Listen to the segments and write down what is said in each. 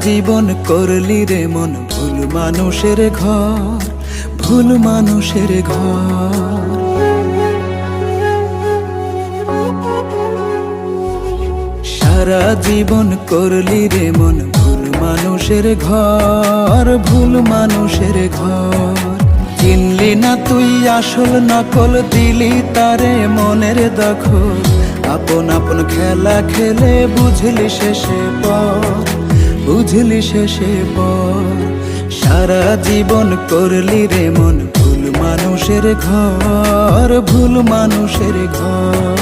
জীবন করলি রে মন ভুল মানুষের ঘর, ভুল মানুষের ঘর। সারা জীবন করলি রে মন ভুল মানুষের ঘর, ভুল মানুষের ঘর। চিনলি না তুই আসল নকল, দিলি তারে মনের দখল। আপন আপন খেলা খেলে বুঝলি শেষে পর, বুঝলি শেষে পর। সারা জীবন করলি রে মন ভুল মানুষের ঘর, ভুল মানুষের ঘর।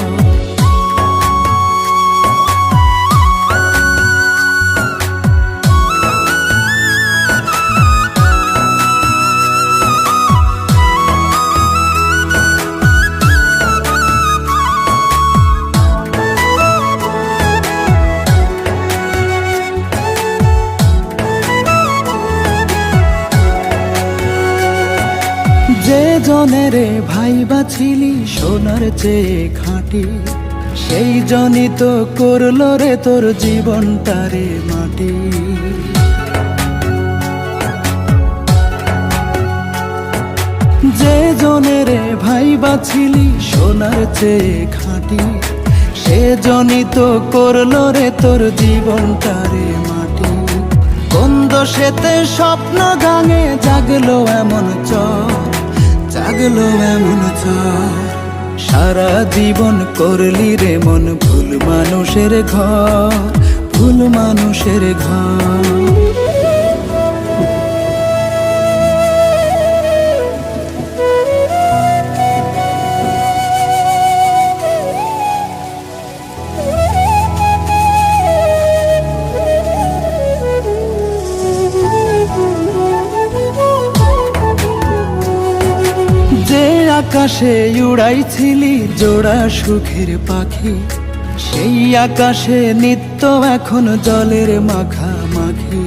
যে জনের ভাই বাছিলি সোনার চেয়ে খাঁটি, সেই জনই তো করলো রে তোর জীবনটারে মাটি। যে জনের ভাই বাছিলি সোনার চেয়ে খাঁটি, সে জনই তো করলো রে তোর জীবনটারে মাটি। কোন দোষেতে স্বপ্ন গাঙে জাগলো এমন চর, জাগলো এমন চর। সারা জীবন করলি রে মন ভুল মানুষের ঘর, ভুল মানুষের ঘর। আকাশে উড়াইছিলি জোড়া সুখের পাখি, সেই আকাশে নিত্য এখন জলের মাখামাখি।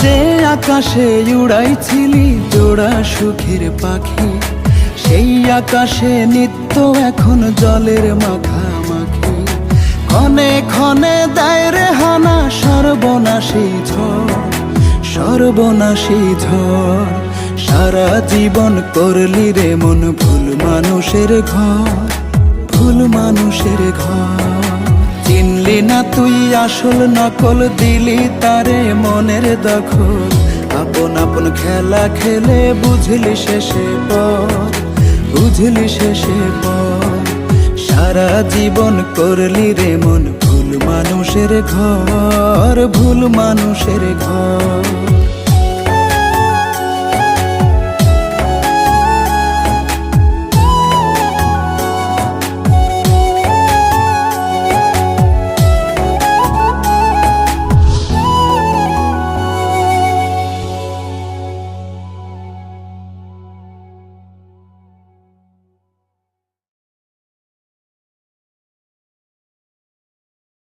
যে আকাশে উড়াইছিলি জোড়া সুখের পাখি, সেই আকাশে নিত্য এখন জলের মাখামাখি। ক্ষণে ক্ষণে দেয় রে হানা সর্বনাশী ঝড়, সর্বনাশী ঝড়। সারা জীবন করলি রে মন ভুল মানুষের ঘর, ভুল মানুষের ঘর। চিনলি না তুই আসল নকল, দিলি তারে মনের দখল। আপন আপন খেলা খেলে বুঝলি শেষে পর, বুঝলি শেষে পর। সারা জীবন করলি রে মন ভুল মানুষের ঘর, ভুল মানুষের ঘর।